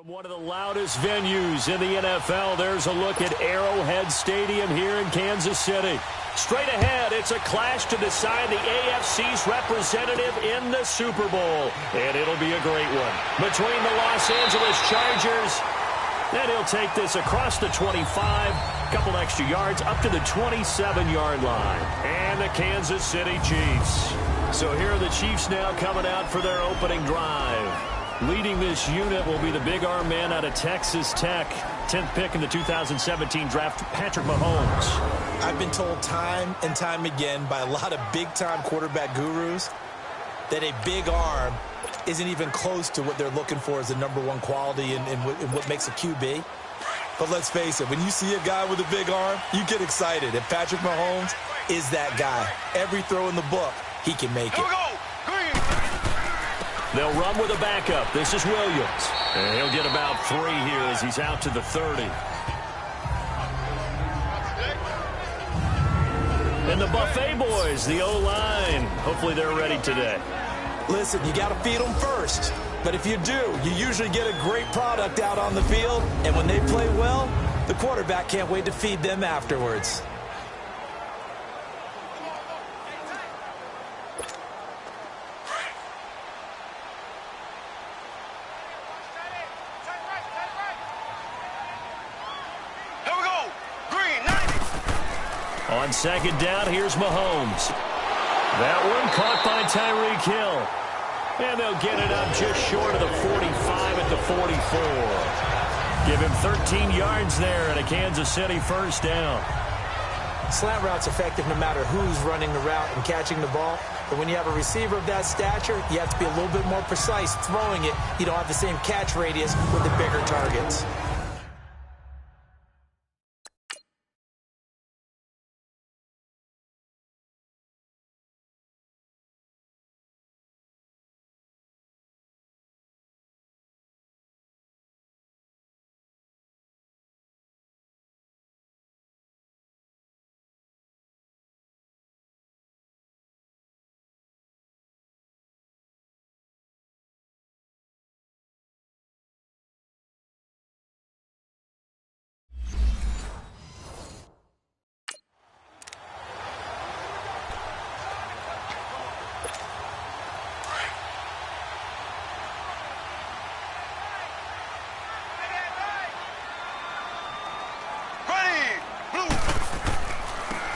From one of the loudest venues in the NFL, there's a look at Arrowhead Stadium here in Kansas City. Straight ahead, it's a clash to decide the AFC's representative in the Super Bowl. And it'll be a great one. Between the Los Angeles Chargers, and he'll take this across the 25, a couple extra yards, up to the 27-yard line. And the Kansas City Chiefs. So here are the Chiefs now coming out for their opening drive. Leading this unit will be the big arm man out of Texas Tech. 10th pick in the 2017 draft, Patrick Mahomes. I've been told time and time again by a lot of big-time quarterback gurus that a big arm isn't even close to what they're looking for as the #1 quality in what makes a QB. But let's face it, when you see a guy with a big arm, you get excited. And Patrick Mahomes is that guy. Every throw in the book, he can make it. They'll run with a backup. This is Williams. And he'll get about 3 here as he's out to the 30. And the Buffet boys, the O-line. Hopefully they're ready today. Listen, you got to feed them first. But if you do, you usually get a great product out on the field. And when they play well, the quarterback can't wait to feed them afterwards. On second down, here's Mahomes. That one caught by Tyreek Hill. And they'll get it up just short of the 45 at the 44. Give him 13 yards there and a Kansas City first down. Slant route's effective no matter who's running the route and catching the ball. But when you have a receiver of that stature, you have to be a little bit more precise throwing it. You don't have the same catch radius with the bigger targets.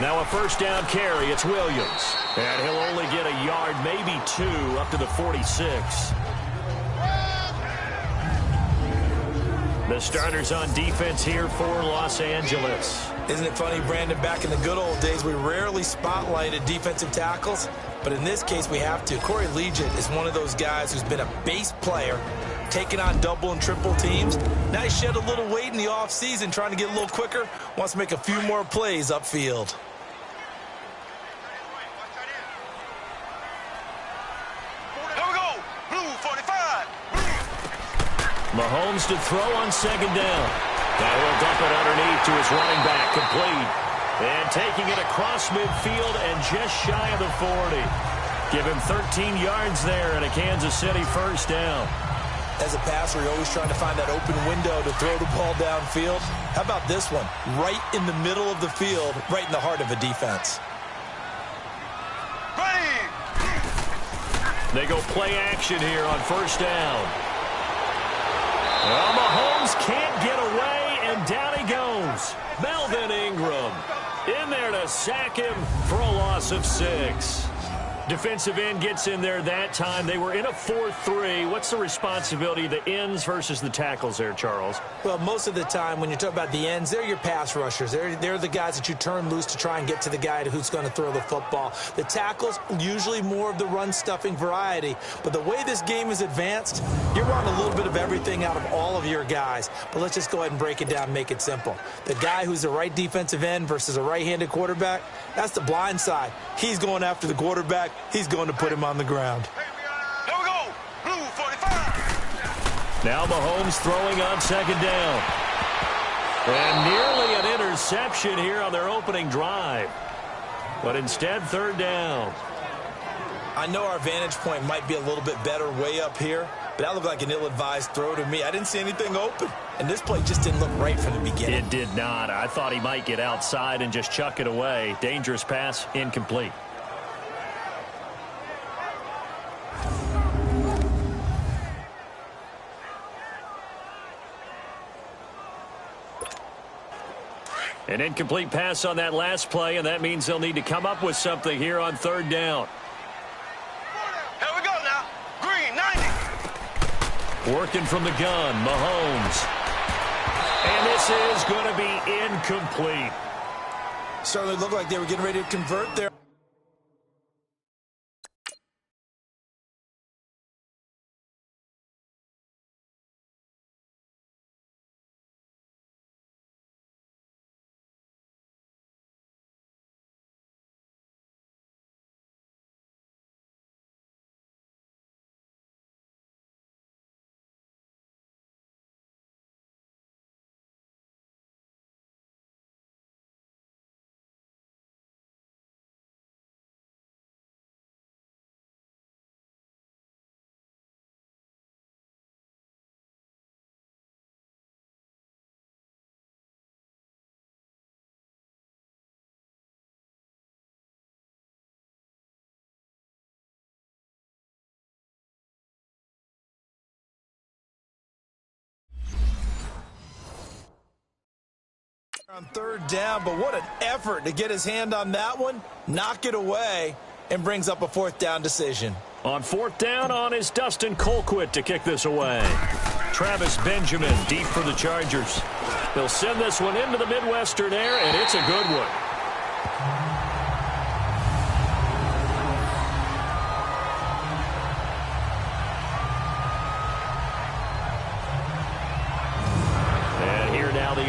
Now a first down carry, it's Williams. And he'll only get a yard, maybe 2, up to the 46. The starters on defense here for Los Angeles. Isn't it funny, Brandon, back in the good old days, we rarely spotlighted defensive tackles, but in this case we have to. Corey Legent is one of those guys who's been a base player, taking on double and triple teams. Now he shed a little weight in the offseason, trying to get a little quicker, wants to make a few more plays upfield. Mahomes to throw on second down. Now he'll dump it underneath to his running back, complete. And taking it across midfield and just shy of the 40. Give him 13 yards there and a Kansas City first down. As a passer, you're always trying to find that open window to throw the ball downfield. How about this one? Right in the middle of the field, right in the heart of a defense. They go play action here on first down. Well, Mahomes can't get away, and down he goes. Melvin Ingram in there to sack him for a loss of 6. Defensive end gets in there that time. They were in a 4-3. What's the responsibility of the ends versus the tackles there, Charles? Well, most of the time when you talk about the ends, they're your pass rushers. They're the guys that you turn loose to try and get to the guy who's going to throw the football. The tackles, usually more of the run-stuffing variety. But the way this game is advanced, you're wanting a little bit of everything out of all of your guys. But let's just go ahead and break it down and make it simple. The guy who's the right defensive end versus a right-handed quarterback, that's the blind side. He's going after the quarterback. He's going to put him on the ground. Here we go. Blue 45. Now Mahomes throwing on second down. And nearly an interception here on their opening drive. But instead, third down. I know our vantage point might be a little bit better way up here, but that looked like an ill-advised throw to me. I didn't see anything open, and this play just didn't look right from the beginning. It did not. I thought he might get outside and just chuck it away. Dangerous pass, incomplete. An incomplete pass on that last play, and that means they'll need to come up with something here on third down. Here we go now. Green, 90. Working from the gun, Mahomes. And this is going to be incomplete. Certainly looked like they were getting ready to convert there. On third down, but what an effort to get his hand on that one, knock it away, and brings up a fourth down decision. On fourth down on is Dustin Colquitt to kick this away. Travis Benjamin deep for the Chargers. They'll send this one into the Midwestern air, and it's a good one.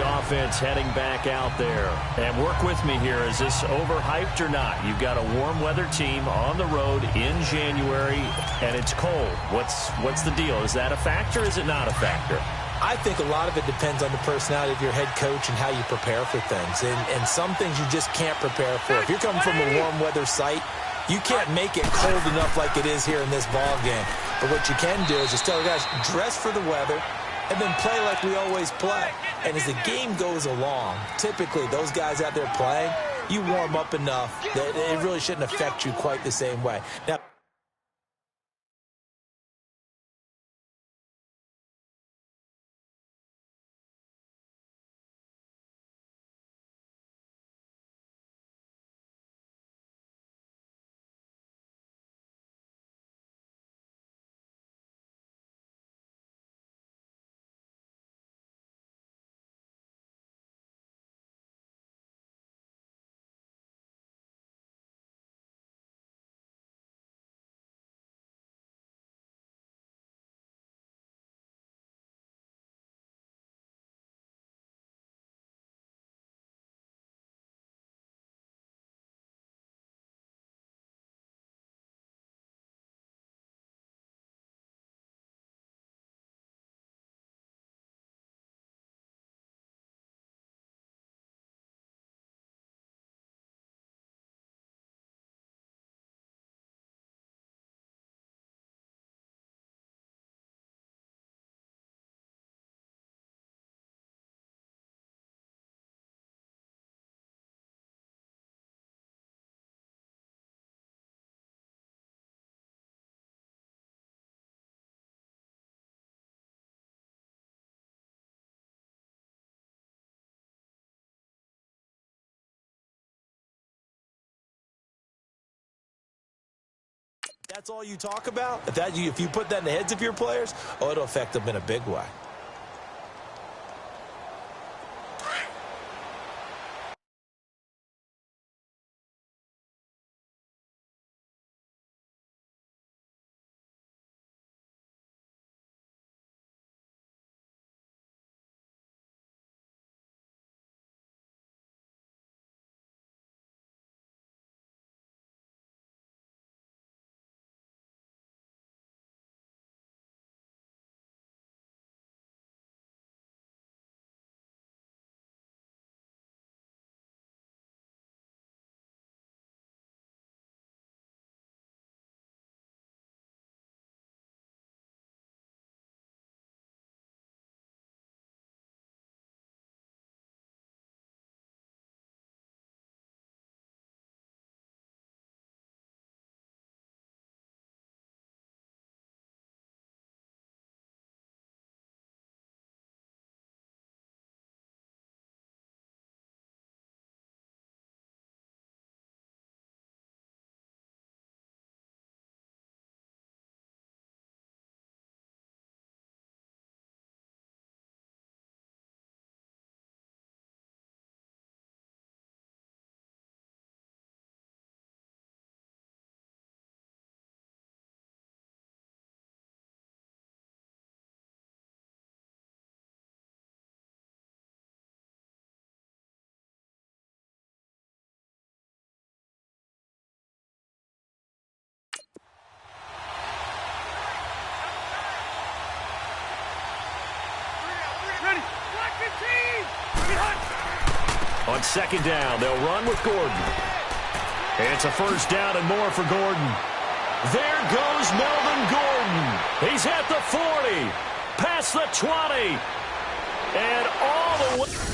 Offense heading back out there. And work with me here. Is this overhyped or not? You've got a warm weather team on the road in January, and it's cold. What's the deal? Is that a factor or is it not a factor? I think a lot of it depends on the personality of your head coach and how you prepare for things. And some things you just can't prepare for. If you're coming from a warm weather site, you can't make it cold enough like it is here in this ball game. But what you can do is just tell the guys, dress for the weather, and then play like we always play. And as the game goes along, typically those guys out there playing, you warm up enough that it really shouldn't affect you quite the same way. Now, that's all you talk about. If you put that in the heads of your players, it'll affect them in a big way. On second down, they'll run with Gordon. It's a first down and more for Gordon. There goes Melvin Gordon. He's at the 40, past the 20, and all the way.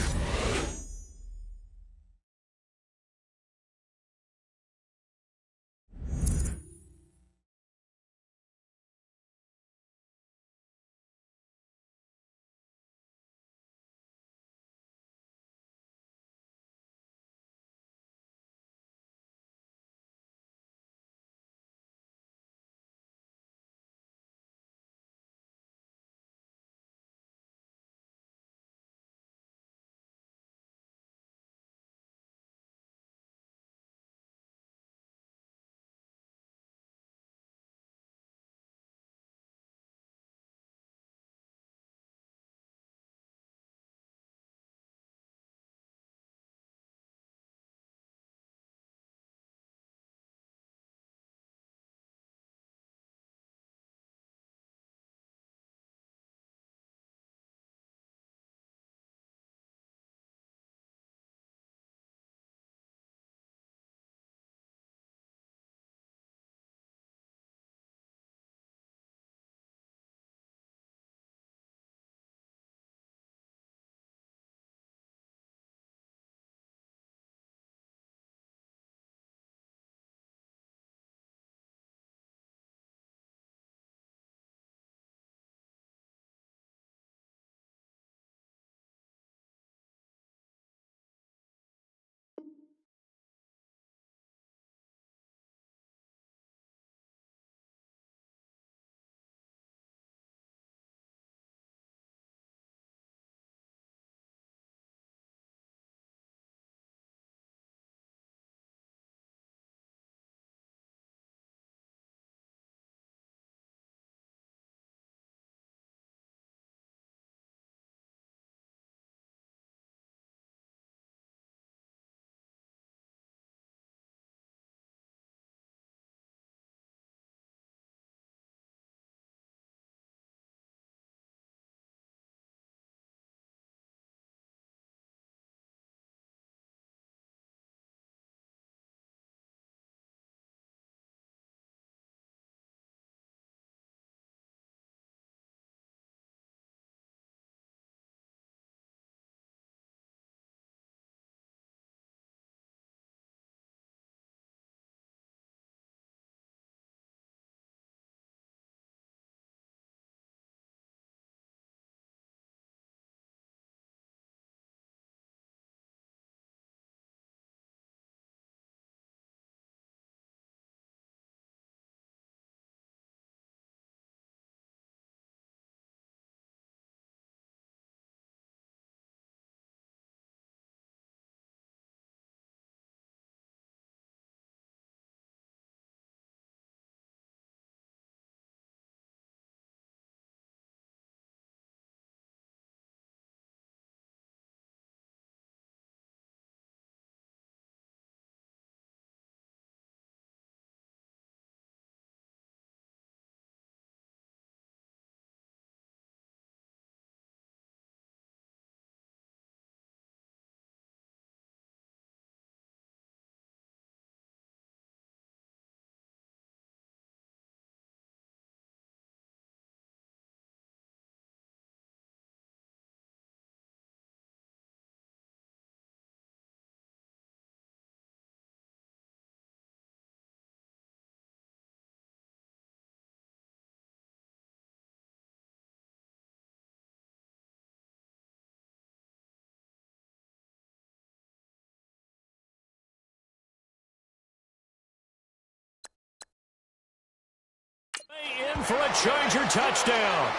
In for a Charger touchdown.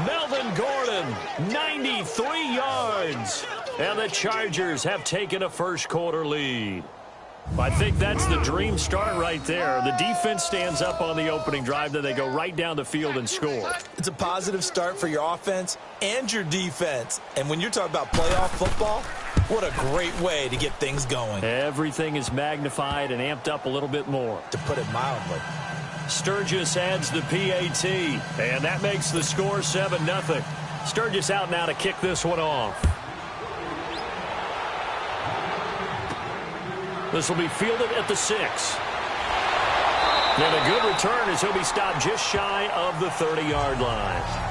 Melvin Gordon, 93 yards. And the Chargers have taken a first-quarter lead. I think that's the dream start right there. The defense stands up on the opening drive, then they go right down the field and score. It's a positive start for your offense and your defense. And when you're talking about playoff football, what a great way to get things going. Everything is magnified and amped up a little bit more. To put it mildly. Sturgis adds the PAT, and that makes the score 7-0. Sturgis out now to kick this one off. This will be fielded at the 6. And a good return as he'll be stopped just shy of the 30-yard line.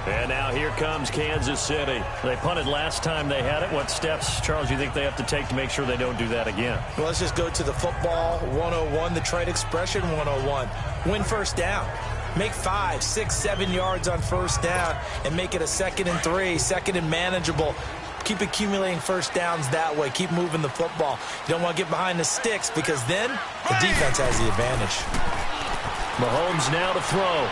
And now here comes Kansas City. They punted last time they had it. What steps, Charles, you think they have to take to make sure they don't do that again? Well, let's just go to the football 101, the trade expression 101. Win first down. Make 5, 6, 7 yards on first down and make it a 2nd and 3, 2nd and manageable. Keep accumulating first downs that way. Keep moving the football. You don't want to get behind the sticks because then the defense has the advantage. Mahomes now to throw.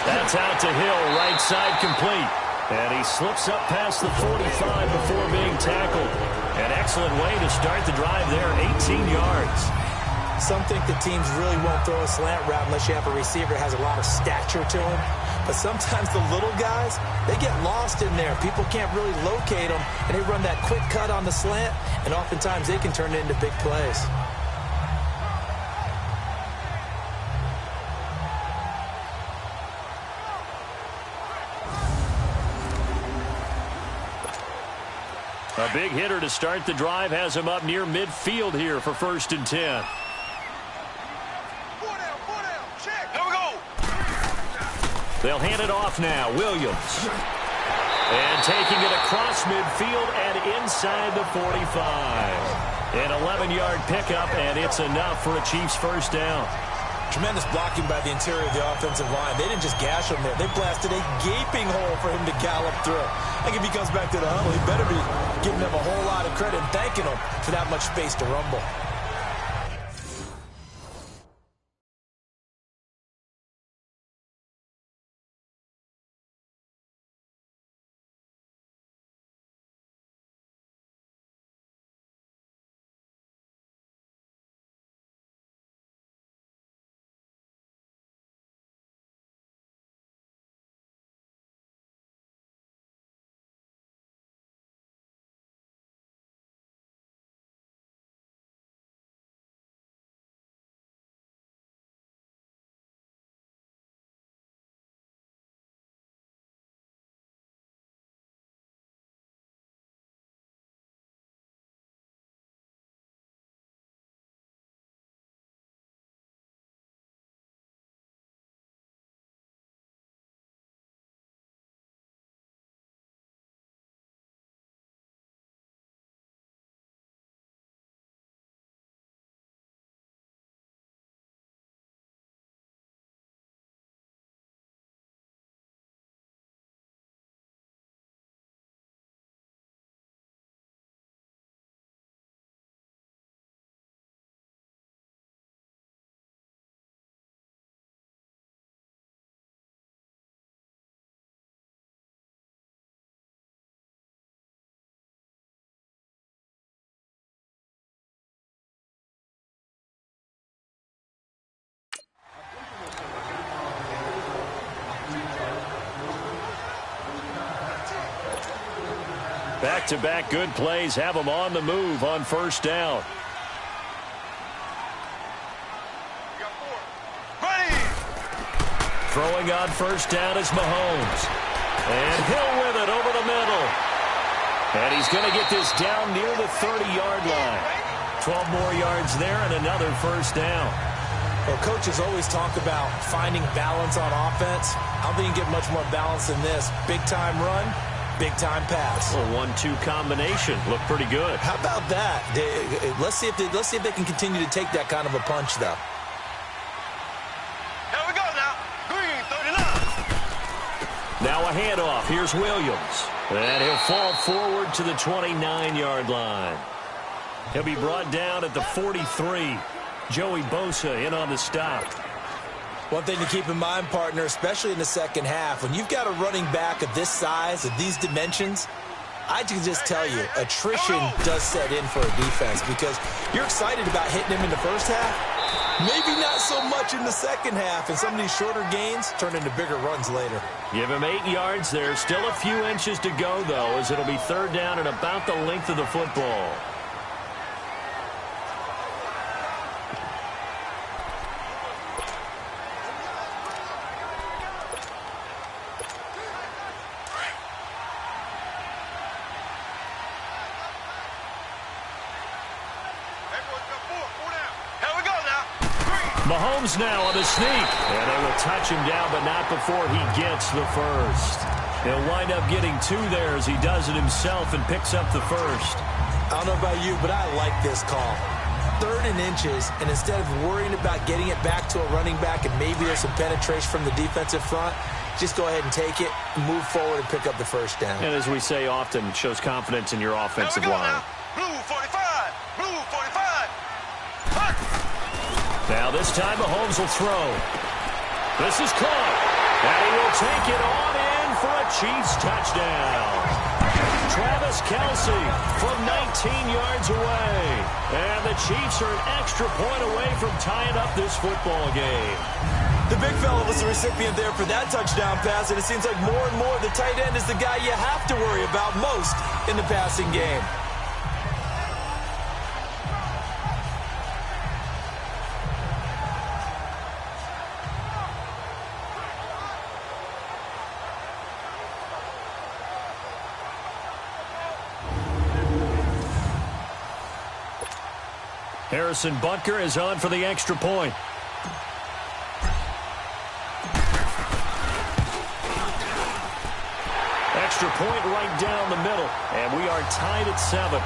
That's out to Hill, right side complete. And he slips up past the 45 before being tackled. An excellent way to start the drive there, 18 yards. Some think the teams really won't throw a slant route unless you have a receiver that has a lot of stature to him. But sometimes the little guys, they get lost in there. People can't really locate them, and they run that quick cut on the slant, and oftentimes they can turn it into big plays. A big hitter to start the drive has him up near midfield here for 1st and 10. They'll hand it off now. Williams. And taking it across midfield and inside the 45. An 11-yard pickup, and it's enough for a Chiefs first down. Tremendous blocking by the interior of the offensive line. They didn't just gash him there. They blasted a gaping hole for him to gallop through. I think if he comes back to the huddle, he better be giving them a whole lot of credit and thanking them for that much space to rumble. Back-to-back good plays have them on the move on first down. Throwing on first down is Mahomes. And Hill with it over the middle. And he's going to get this down near the 30-yard line. 12 more yards there and another first down. Well, coaches always talk about finding balance on offense. I don't think you can get much more balance than this. Big-time run, big-time pass. A 1-2 combination. Looked pretty good. How about that? Let's see if they can continue to take that kind of a punch, though. Here we go now. Green, 39. Now a handoff. Here's Williams. And he'll fall forward to the 29-yard line. He'll be brought down at the 43. Joey Bosa in on the stop. One thing to keep in mind, partner, especially in the second half, when you've got a running back of this size, of these dimensions, I can just tell you, attrition does set in for a defense because you're excited about hitting him in the first half. Maybe not so much in the second half, and some of these shorter gains turn into bigger runs later. Give him 8 yards there. Still a few inches to go, though, as it'll be third down and about the length of the football. Mahomes now on the sneak. And they will touch him down, but not before he gets the first. He'll wind up getting 2 there as he does it himself and picks up the first. I don't know about you, but I like this call. 3rd and inches, and instead of worrying about getting it back to a running back and maybe there's some penetration from the defensive front, just go ahead and take it, move forward, and pick up the first down. And as we say often, shows confidence in your offensive line. Blue 45. Blue 45. Huck. Now this time Mahomes will throw. This is caught. And he will take it on in for a Chiefs touchdown. Travis Kelce from 19 yards away. And the Chiefs are an extra point away from tying up this football game. The big fella was the recipient there for that touchdown pass, and it seems like more and more the tight end is the guy you have to worry about most in the passing game. Harrison Butker is on for the extra point. Extra point right down the middle, and we are tied at 7.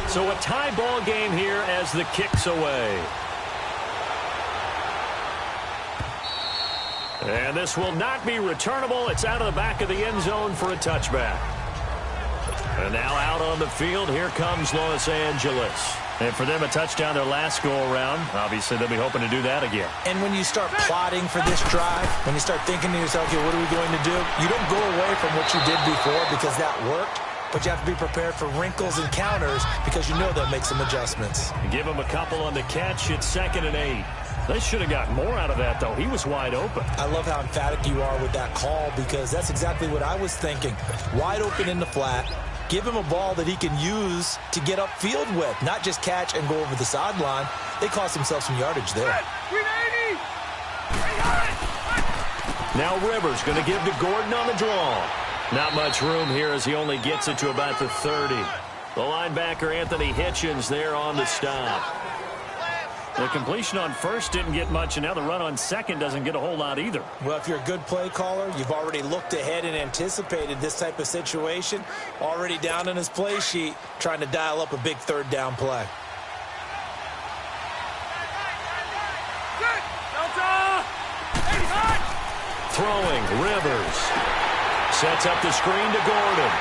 So a tie ball game here as the kick's away. And this will not be returnable. It's out of the back of the end zone for a touchback. And now out on the field, here comes Los Angeles. And for them, a touchdown their last go-around. Obviously, they'll be hoping to do that again. And when you start plotting for this drive, when you start thinking to yourself, okay, what are we going to do? You don't go away from what you did before because that worked. But you have to be prepared for wrinkles and counters because you know they'll make some adjustments. Give him a couple on the catch. It's 2nd and 8. They should have got more out of that, though. He was wide open. I love how emphatic you are with that call because that's exactly what I was thinking. Wide open in the flat. Give him a ball that he can use to get upfield with, not just catch and go over the sideline. They cost themselves some yardage there. Now Rivers going to give to Gordon on the draw. Not much room here as he only gets it to about the 30. The linebacker, Anthony Hitchens, there on the stop. The completion on first didn't get much, and now the run on second doesn't get a whole lot either. Well, if you're a good play caller, you've already looked ahead and anticipated this type of situation. Already down in his play sheet, trying to dial up a big 3rd down play. Throwing, Rivers. Sets up the screen to Gordon.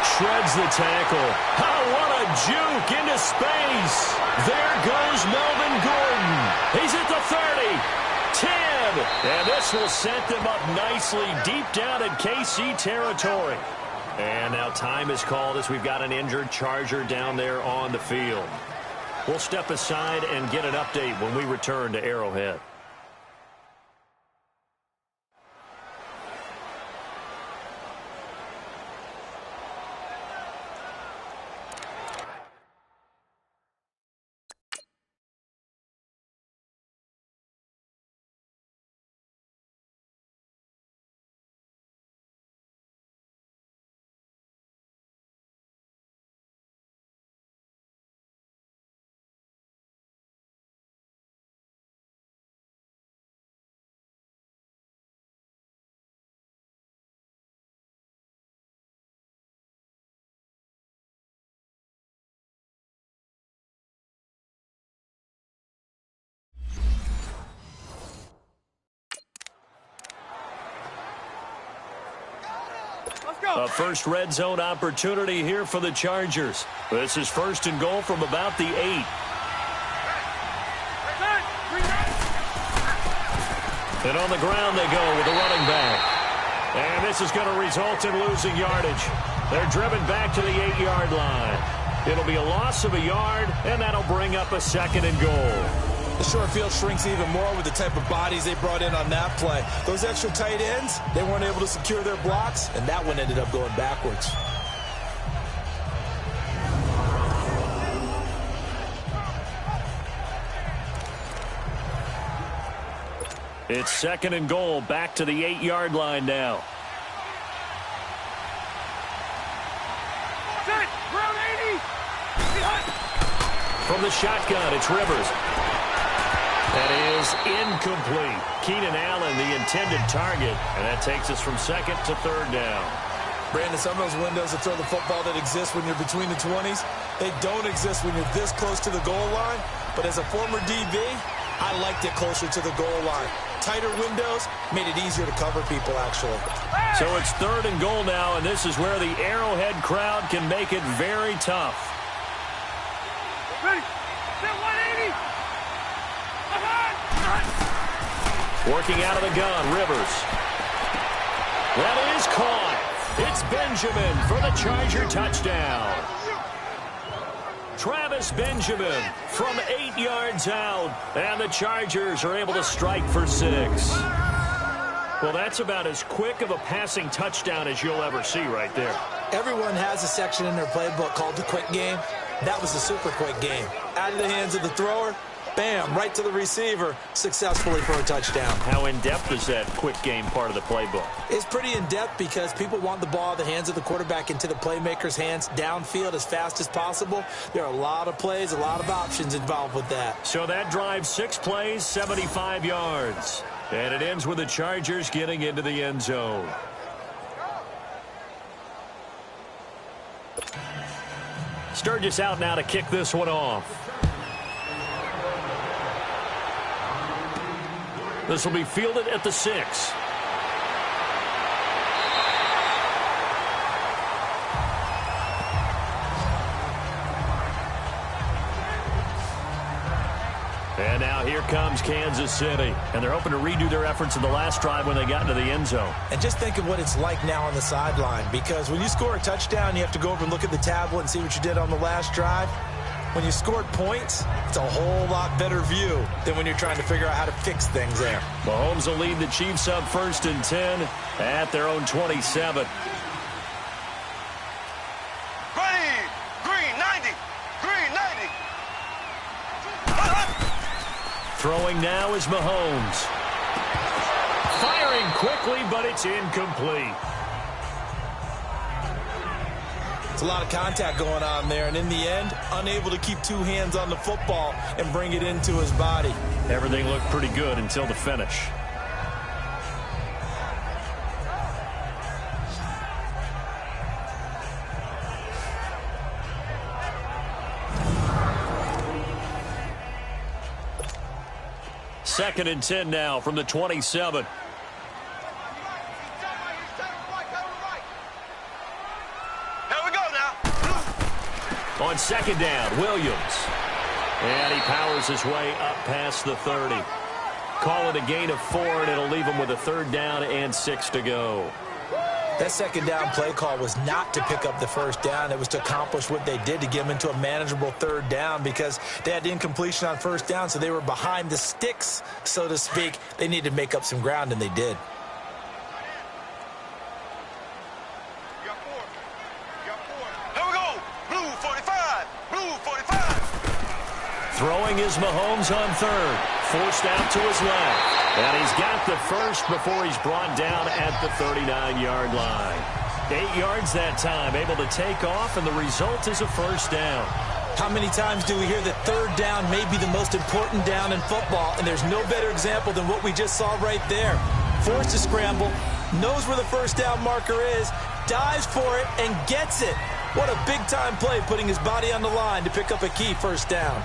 Shreds the tackle. Oh, what a juke into space. There goes Melvin Gordon. He's at the 30. 10. And this will set them up nicely deep down in KC territory. And now time is called as we've got an injured Charger down there on the field. We'll step aside and get an update when we return to Arrowhead. A first red zone opportunity here for the Chargers. This is first and goal from about the 8. And on the ground they go with the running back. And this is going to result in losing yardage. They're driven back to the 8-yard line. It'll be a loss of a yard, and that'll bring up a second and goal. The short field shrinks even more with the type of bodies they brought in on that play. Those extra tight ends, they weren't able to secure their blocks, and that one ended up going backwards. It's second and goal, back to the 8-yard line now. From the shotgun, it's Rivers. That is incomplete. Keenan Allen, the intended target, and that takes us from second to third down. Brandon, some of those windows to throw the football that exist when you're between the 20s, they don't exist when you're this close to the goal line. But as a former DB, I liked it closer to the goal line. Tighter windows made it easier to cover people, actually. So it's third and goal now, and this is where the Arrowhead crowd can make it very tough. Ready. Set 180. Working out of the gun, Rivers. That is caught. It's Benjamin for the Charger touchdown. Travis Benjamin from 8 yards out, and the Chargers are able to strike for 6. Well, that's about as quick of a passing touchdown as you'll ever see right there. Everyone has a section in their playbook called the quick game. That was a super quick game. Out of the hands of the thrower, bam, right to the receiver, successfully for a touchdown. How in-depth is that quick game part of the playbook? It's pretty in-depth because people want the ball in the hands of the quarterback into the playmaker's hands downfield as fast as possible. There are a lot of plays, a lot of options involved with that. So that drives 6 plays, 75 yards. And it ends with the Chargers getting into the end zone. Sturgis out now to kick this one off. This will be fielded at the 6. And now here comes Kansas City. And they're hoping to redo their efforts in the last drive when they got into the end zone. And just think of what it's like now on the sideline. Because when you score a touchdown, you have to go over and look at the tablet and see what you did on the last drive. When you scored points, it's a whole lot better view than when you're trying to figure out how to fix things there. Mahomes will lead the Chiefs up 1st and 10 at their own 27. Ready. Green 90. Green 90. Throwing now is Mahomes. Firing quickly, but it's incomplete. It's a lot of contact going on there, and in the end, unable to keep 2 hands on the football and bring it into his body. Everything looked pretty good until the finish. Second and 10 now from the 27. On second down, Williams. And he powers his way up past the 30. Call it a gain of 4, and it'll leave him with a 3rd down and 6 to go. That second down play call was not to pick up the first down. It was to accomplish what they did, to get them into a manageable third down, because they had incompletion on first down, so they were behind the sticks, so to speak. They needed to make up some ground, and they did. Here we go. Blue 45. Blue 45. Throwing is Mahomes on third. Forced out to his left. And he's got the first before he's brought down at the 39-yard line. 8 yards that time, able to take off, and the result is a first down. How many times do we hear that third down may be the most important down in football, and there's no better example than what we just saw right there. Forced to scramble, knows where the first down marker is, dives for it, and gets it. What a big-time play, putting his body on the line to pick up a key first down.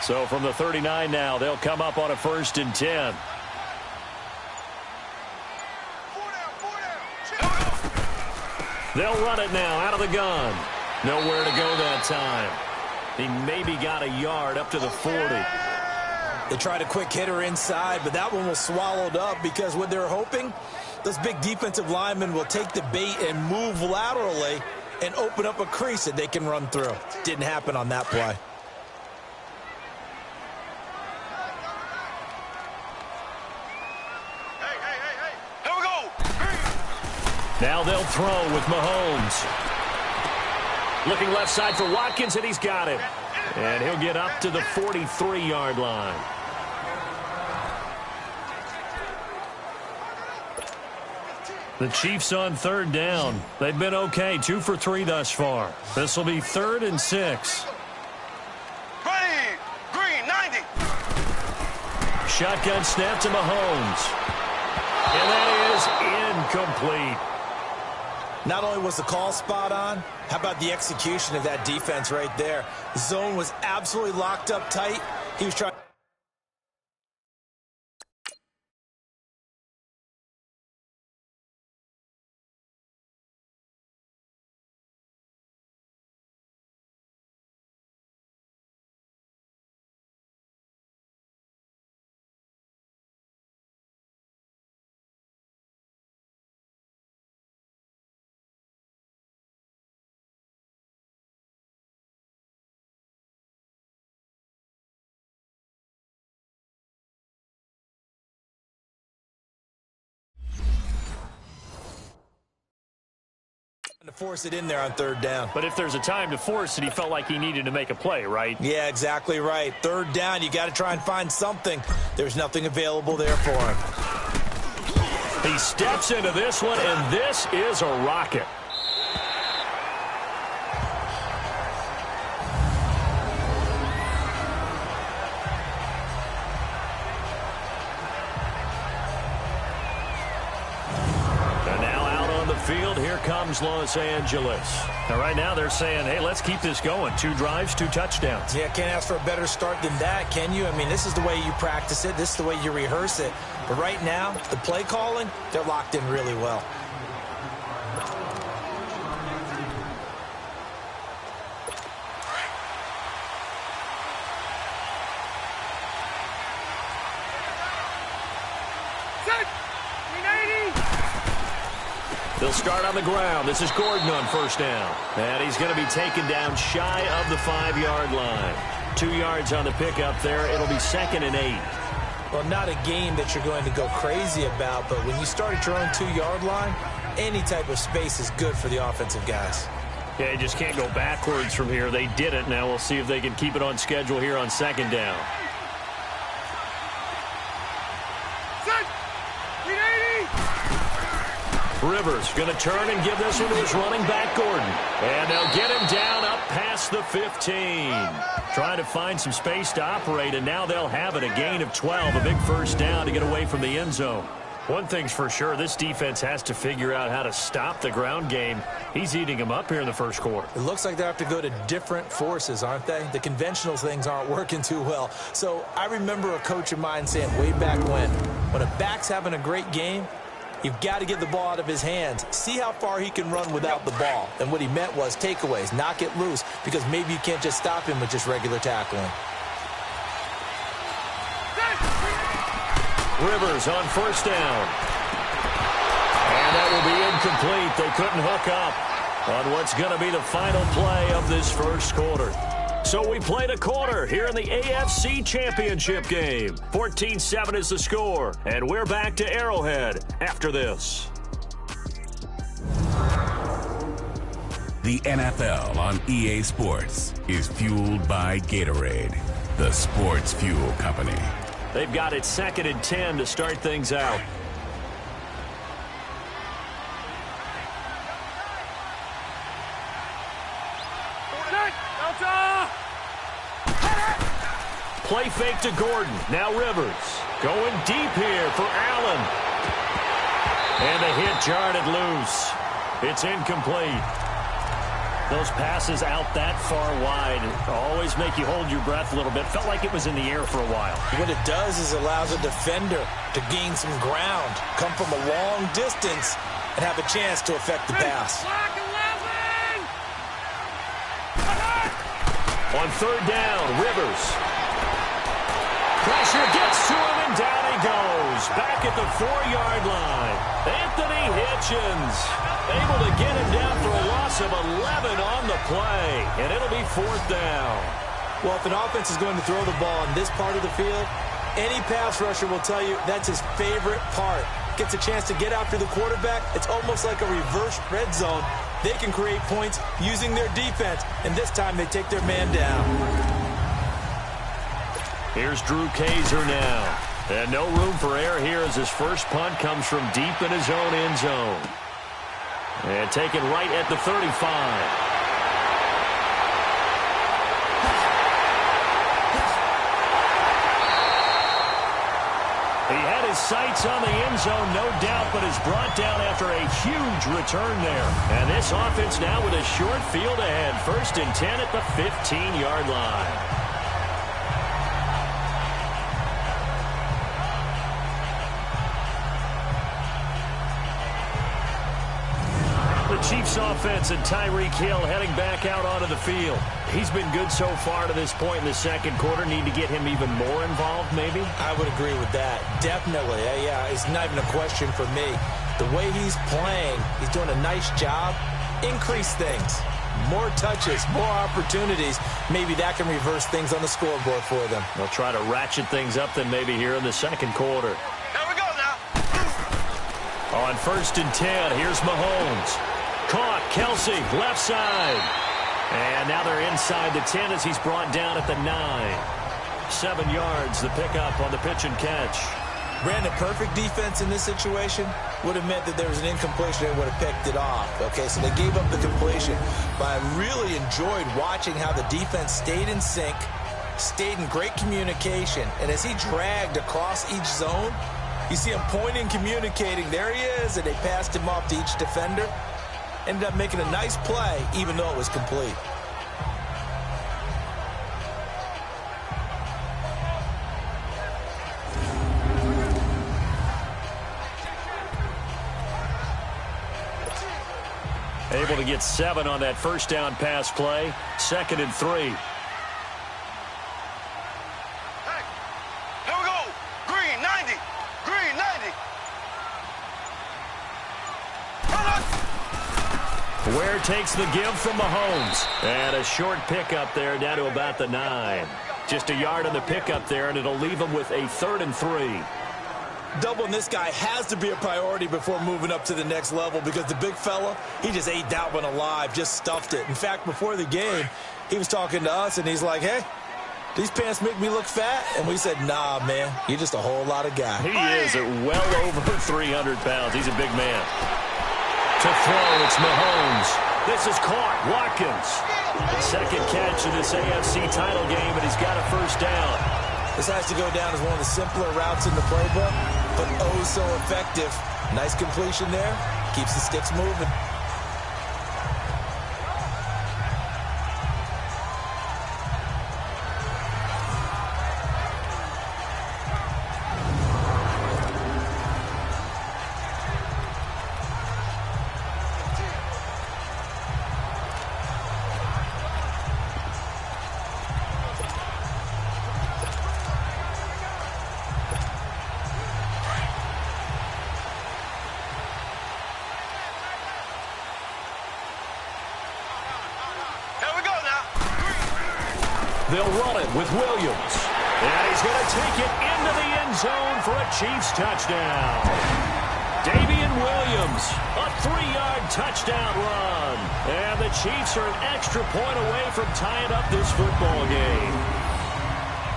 So from the 39 now, they'll come up on a 1st and 10. They'll run it now out of the gun. Nowhere to go that time. He maybe got a yard up to the 40. They tried a quick hitter inside, but that one was swallowed up, because what they're hoping, those big defensive linemen will take the bait and move laterally and open up a crease that they can run through. Didn't happen on that play. Now they'll throw with Mahomes. Looking left side for Watkins, and he's got it. And he'll get up to the 43-yard line. The Chiefs on third down. They've been okay, 2 for 3 thus far. This will be 3rd and 6. Green 90. Shotgun snap to Mahomes. And that is incomplete. Not only was the call spot on, how about the execution of that defense right there? The zone was absolutely locked up tight. He was trying. To force it in there on third down. But if there's a time to force it, he felt like he needed to make a play, right? Yeah, exactly right. Third down, you got to try and find something. There's nothing available there for him. He steps into this one, and this is a rocket. Field, here comes Los Angeles. Now, right now, they're saying, hey, let's keep this going. 2 drives, 2 touchdowns. Yeah, can't ask for a better start than that, can you? I mean, this is the way you practice it. This is the way you rehearse it. But right now, the play calling, they're locked in really well. They'll start on the ground. This is Gordon on first down. And he's going to be taken down shy of the 5-yard line. 2 yards on the pickup there. It'll be 2nd and 8. Well, not a game that you're going to go crazy about, but when you start at your own 2-yard line, any type of space is good for the offensive guys. Yeah, you just can't go backwards from here. They did it. Now we'll see if they can keep it on schedule here on 2nd down. Rivers going to turn and give this one to his running back, Gordon. And they'll get him down up past the 15. Trying to find some space to operate, and now they'll have it. A gain of 12, a big first down to get away from the end zone. One thing's for sure, this defense has to figure out how to stop the ground game. He's eating them up here in the first quarter. It looks like they have to go to different forces, aren't they? The conventional things aren't working too well. So I remember a coach of mine saying way back when a back's having a great game, You've got to get the ball out of his hands. See how far he can run without the ball. And what he meant was takeaways, knock it loose, because maybe you can't just stop him with just regular tackling. Rivers on first down. And that will be incomplete. They couldn't hook up on what's going to be the final play of this first quarter. So we played a quarter here in the AFC Championship game. 14-7 is the score, and we're back to Arrowhead after this. The NFL on EA Sports is fueled by Gatorade, the sports fuel company. They've got it 2nd and 10 to start things out. Play fake to Gordon. Now Rivers. Going deep here for Allen. And the hit jarred it loose. It's incomplete. Those passes out that far wide always make you hold your breath a little bit. Felt like it was in the air for a while. What it does is allows a defender to gain some ground, come from a long distance, and have a chance to affect the pass. On third down, Rivers. Pressure gets to him, and down he goes. Back at the 4-yard line. Anthony Hitchens able to get him down for a loss of 11 on the play, and it'll be 4th down. Well, if an offense is going to throw the ball in this part of the field, any pass rusher will tell you that's his favorite part. Gets a chance to get after the quarterback. It's almost like a reverse red zone. They can create points using their defense, and this time they take their man down. Here's Drew Kaiser now. And no room for error here as his first punt comes from deep in his own end zone. And taken right at the 35. He had his sights on the end zone, no doubt, but is brought down after a huge return there. And this offense now with a short field ahead. 1st and 10 at the 15-yard line. Chiefs offense and Tyreek Hill heading back out onto the field. He's been good so far to this point in the second quarter. Need to get him even more involved, maybe? I would agree with that. Definitely. Yeah, it's not even a question for me. The way he's playing, he's doing a nice job. Increase things. More touches, more opportunities. Maybe that can reverse things on the scoreboard for them. They'll try to ratchet things up then maybe here in the second quarter. Here we go now. On 1st and 10, here's Mahomes. Caught, Kelsey, left side. And now they're inside the 10 as he's brought down at the 9. 7 yards, the pickup on the pitch and catch. Brandon, perfect defense in this situation would have meant that there was an incompletion and would have picked it off. Okay, so they gave up the completion. But I really enjoyed watching how the defense stayed in sync, stayed in great communication. And as he dragged across each zone, you see him pointing, communicating. There he is, and they passed him off to each defender. Ended up making a nice play, even though it was complete. Able to get 7 on that first down pass play. 2nd and 3. Hey, here we go. Green 90. Green 90. Ware takes the give from Mahomes. And a short pickup there down to about the 9. Just a yard on the pickup there, and it'll leave him with a 3rd and 3. Doubling this guy has to be a priority before moving up to the next level because the big fella, he just ate that one alive, just stuffed it. In fact, before the game, he was talking to us, and he's like, hey, these pants make me look fat? And we said, nah, man, you're just a whole lot of guy. He is at well over 300 pounds. He's a big man. To throw, it's Mahomes. This is caught. Watkins. Second catch in this AFC title game, and he's got a first down. This has to go down as one of the simpler routes in the playbook, but oh so effective. Nice completion there. Keeps the sticks moving. They'll run it with Williams. And he's going to take it into the end zone for a Chiefs touchdown. Damian Williams, a 3-yard touchdown run. And the Chiefs are an extra point away from tying up this football game.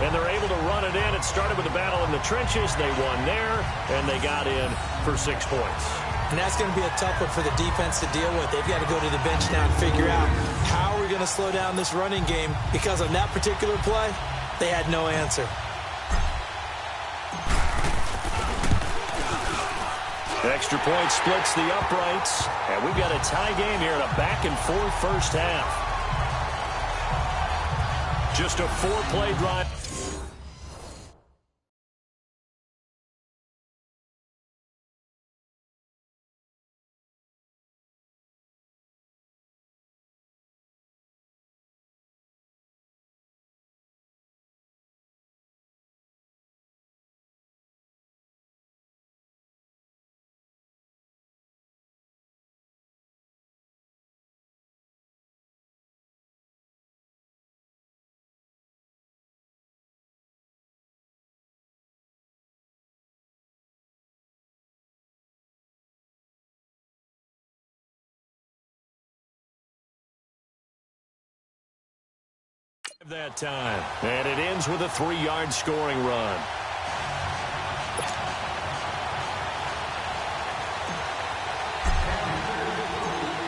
And they're able to run it in. It started with a battle in the trenches. They won there, and they got in for 6 points. And that's going to be a tough one for the defense to deal with. They've got to go to the bench now and figure out how we're going to slow down this running game, because on that particular play, they had no answer. Extra point splits the uprights, and we've got a tie game here in a back-and-forth first half. Just a 4-play drive. That time. And it ends with a 3-yard scoring run.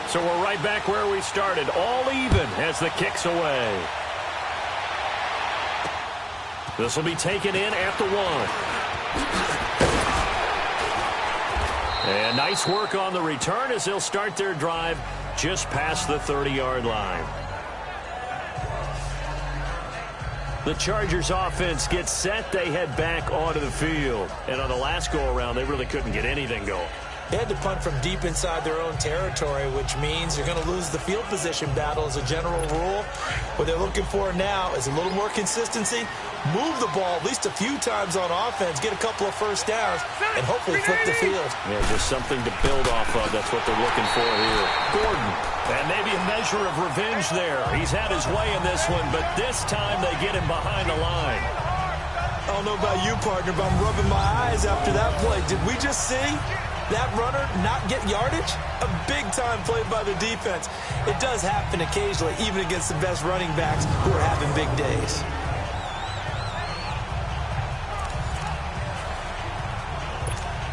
So we're right back where we started, all even as the kick's away. This will be taken in at the 1. And nice work on the return as they'll start their drive just past the 30-yard line. The Chargers offense gets set. They head back onto the field. And on the last go-around, they really couldn't get anything going. They had to punt from deep inside their own territory, which means you're going to lose the field position battle as a general rule. What they're looking for now is a little more consistency, move the ball at least a few times on offense, get a couple of first downs, and hopefully flip the field. Yeah, just something to build off of. That's what they're looking for here. Gordon, and maybe a measure of revenge there. He's had his way in this one, but this time they get him behind the line. I don't know about you, partner, but I'm rubbing my eyes after that play. Did we just see that runner not get yardage? A big-time play by the defense. It does happen occasionally, even against the best running backs who are having big days.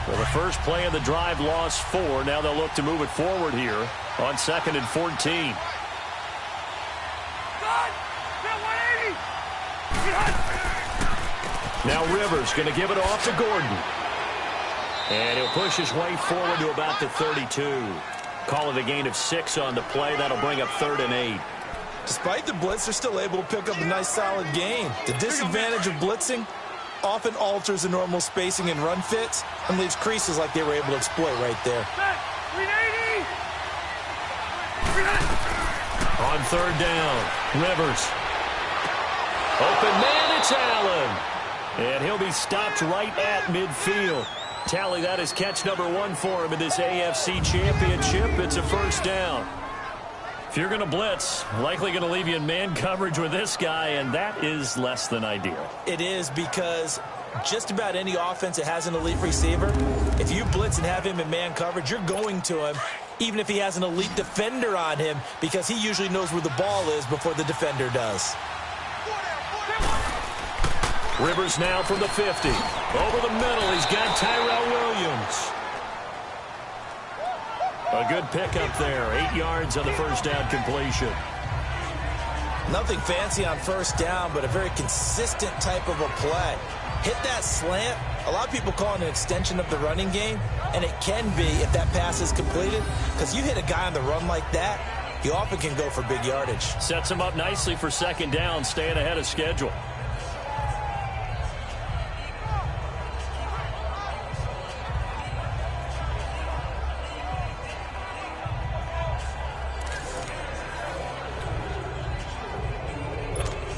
Well, the first play of the drive lost 4. Now they'll look to move it forward here on 2nd and 14. Now Rivers going to give it off to Gordon. And he'll push his way forward to about the 32. Call it a gain of 6 on the play. That'll bring up 3rd and 8. Despite the blitz, they're still able to pick up a nice, solid gain. The disadvantage of blitzing often alters the normal spacing and run fits and leaves creases like they were able to exploit right there. On 3rd down, Rivers. Open man, it's Allen. And he'll be stopped right at midfield. Tally, that is catch number 1 for him in this AFC Championship. It's a first down. If you're going to blitz, likely going to leave you in man coverage with this guy, and that is less than ideal. It is, because just about any offense that has an elite receiver, if you blitz and have him in man coverage, you're going to him, even if he has an elite defender on him, because he usually knows where the ball is before the defender does. Rivers now from the 50. Over the middle, he's got Tyrell Williams. A good pickup there. 8 yards on the first down completion. Nothing fancy on first down, but a very consistent type of a play. Hit that slant. A lot of people call it an extension of the running game, and it can be if that pass is completed, because you hit a guy on the run like that, you often can go for big yardage. Sets him up nicely for second down, staying ahead of schedule.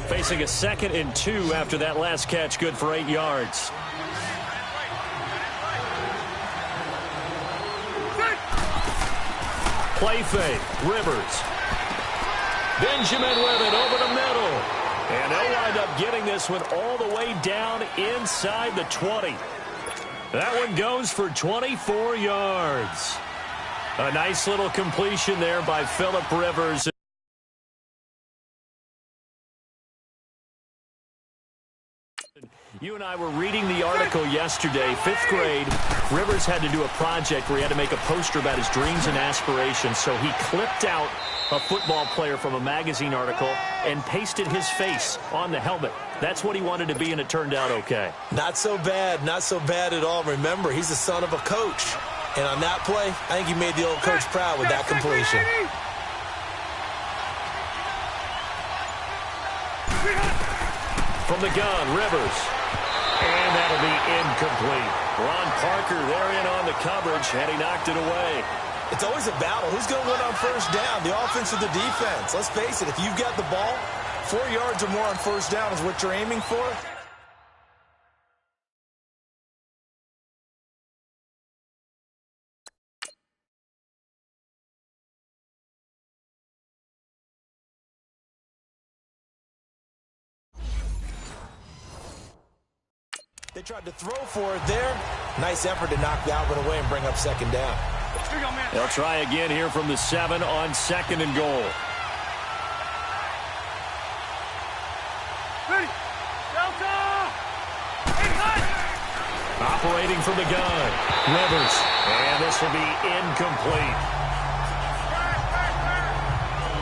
Facing a 2nd and 2 after that last catch, good for 8 yards. Play fake, Rivers. Benjamin with it over the middle. And they'll wind up getting this one all the way down inside the 20. That one goes for 24 yards. A nice little completion there by Phillip Rivers. You and I were reading the article yesterday, 5th grade. Rivers had to do a project where he had to make a poster about his dreams and aspirations, so he clipped out a football player from a magazine article and pasted his face on the helmet. That's what he wanted to be, and it turned out okay. Not so bad, not so bad at all. Remember, he's the son of a coach. And on that play, I think he made the old coach proud with that completion. From the gun, Rivers. And that'll be incomplete. Ron Parker there in on the coverage, and he knocked it away. It's always a battle. Who's going to win on first down, the offense or the defense? Let's face it, if you've got the ball, 4 yards or more on first down is what you're aiming for. They tried to throw for it there. Nice effort to knock Alvin away and bring up second down. They'll try again here from the 7 on 2nd and goal. Ready. Delta. Operating from the gun, Rivers. And this will be incomplete.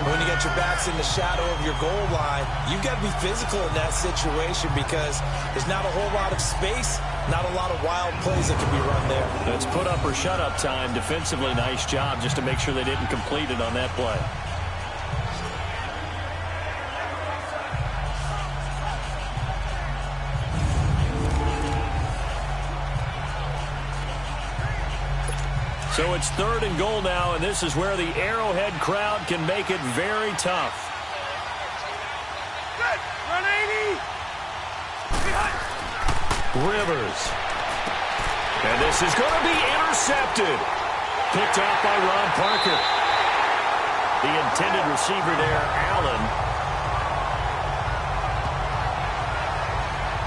When you get your backs in the shadow of your goal line, you've got to be physical in that situation because there's not a whole lot of space, not a lot of wild plays that can be run there. It's put up or shut up time. Defensively, nice job just to make sure they didn't complete it on that play. So it's 3rd and goal now, and this is where the Arrowhead crowd can make it very tough. Good. Run 80. Rivers. And this is going to be intercepted. Picked off by Ron Parker. The intended receiver there, Allen.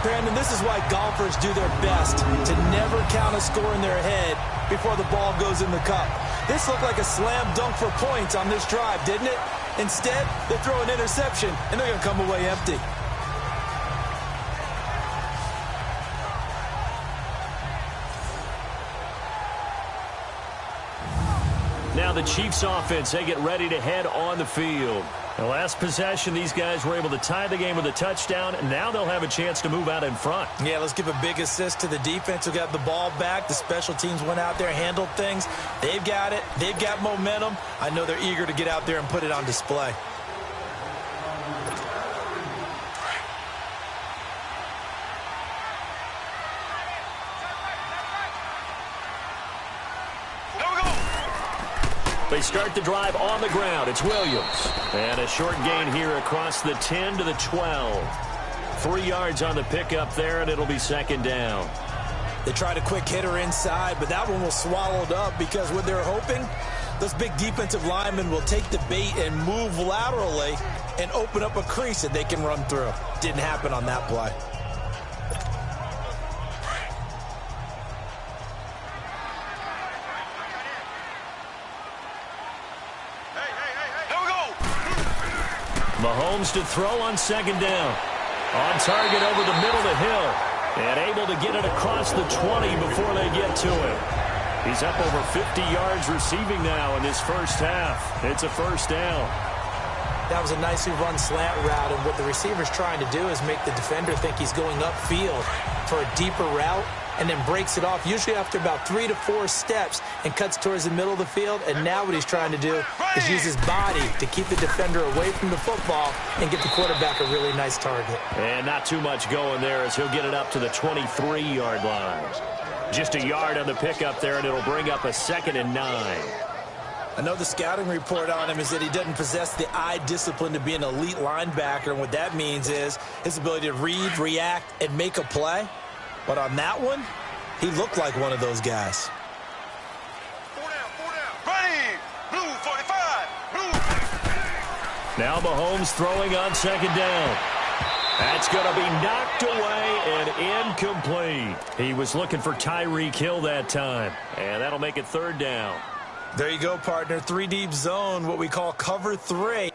Brandon, this is why golfers do their best to never count a score in their head before the ball goes in the cup. This looked like a slam dunk for points on this drive, didn't it? Instead, they throw an interception, and they're going to come away empty. Now the Chiefs offense, they get ready to head on the field. The last possession, these guys were able to tie the game with a touchdown, and now they'll have a chance to move out in front. Yeah, let's give a big assist to the defense who got the ball back. The special teams went out there, handled things. They've got it. They've got momentum. I know they're eager to get out there and put it on display. They start the drive on the ground. It's Williams. And a short gain here across the 10 to the 12. 3 yards on the pickup there, and it'll be 2nd down. They tried a quick hitter inside, but that one was swallowed up because what they're hoping, those big defensive linemen will take the bait and move laterally and open up a crease that they can run through. Didn't happen on that play. Mahomes to throw on 2nd down. On target over the middle to Hill. And able to get it across the 20 before they get to it. He's up over 50 yards receiving now in this first half. It's a 1st down. That was a nicely run slant route, and what the receiver's trying to do is make the defender think he's going upfield for a deeper route and then breaks it off, usually after about 3 to 4 steps, and cuts towards the middle of the field. And now what he's trying to do is use his body to keep the defender away from the football and get the quarterback a really nice target. And not too much going there as he'll get it up to the 23-yard line. Just a yard on the pickup there, and it'll bring up a 2nd and 9. I know the scouting report on him is that he doesn't possess the eye discipline to be an elite linebacker, and what that means is his ability to read, react, and make a play. But on that one, he looked like one of those guys. 4 down. Ready. Blue 45. Blue. Now Mahomes throwing on 2nd down. That's going to be knocked away and incomplete. He was looking for Tyreek Hill that time, and that'll make it third down. There you go, partner. 3-deep zone, what we call cover 3.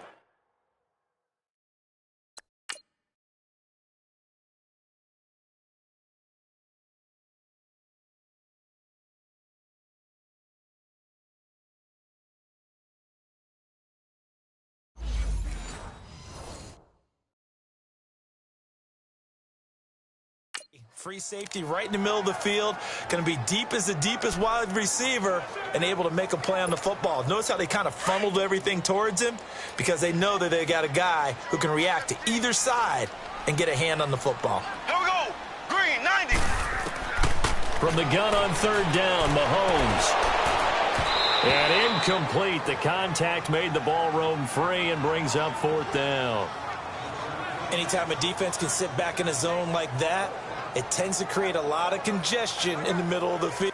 Free safety right in the middle of the field. Going to be deep as the deepest wide receiver and able to make a play on the football. Notice how they kind of funneled everything towards him because they know that they got a guy who can react to either side and get a hand on the football. Here we go. Green, 90. From the gun on third down, Mahomes. And incomplete. The contact made the ball roam free and brings up fourth down. Anytime a defense can sit back in a zone like that, it tends to create a lot of congestion in the middle of the field.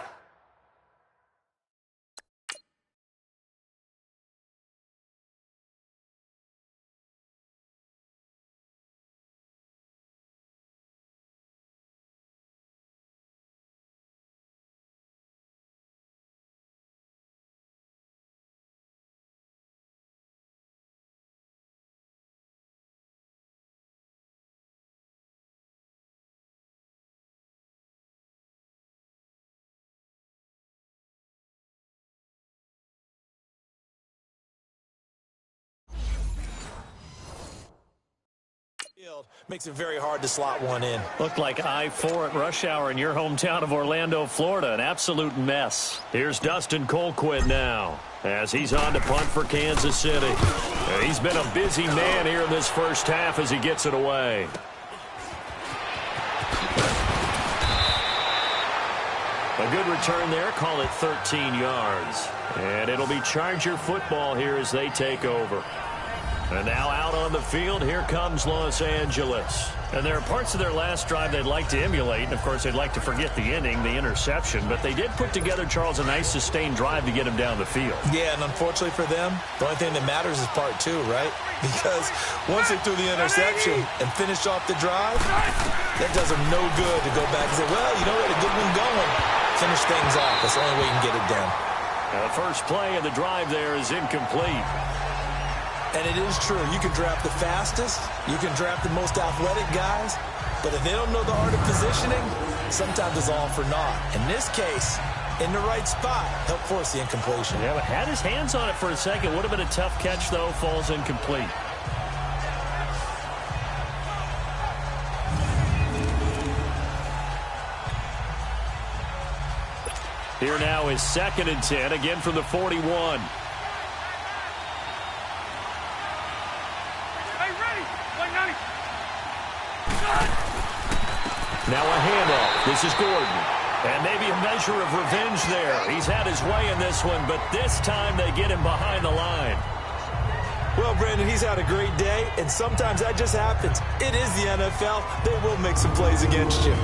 Makes it very hard to slot one in. Looked like I-4 at rush hour in your hometown of Orlando, Florida. An absolute mess. Here's Dustin Colquitt now as he's on to punt for Kansas City. He's been a busy man here in this first half as he gets it away. A good return there. Call it 13 yards. And it'll be Charger football here as they take over. And now out on the field, here comes Los Angeles. And there are parts of their last drive they'd like to emulate. And, of course, they'd like to forget the inning, the interception. But they did put together, Charles, a nice sustained drive to get him down the field. Yeah, and unfortunately for them, the only thing that matters is part 2, right? Because once they threw the interception and finished off the drive, that does them no good to go back and say, well, you know, we had a good one going. Finish things off. That's the only way you can get it done. The first play of the drive there is incomplete. And it is true. You can draft the fastest. You can draft the most athletic guys. But if they don't know the art of positioning, sometimes it's all for naught. In this case, in the right spot, helped force the incompletion. Yeah, but had his hands on it for a second. Would have been a tough catch, though. Falls incomplete. Here now is 2nd and 10, again from the 41. Now a handoff. This is Gordon. And maybe a measure of revenge there. He's had his way in this one, but this time they get him behind the line. Well, Brandon, he's had a great day, and sometimes that just happens. It is the NFL. They will make some plays against you.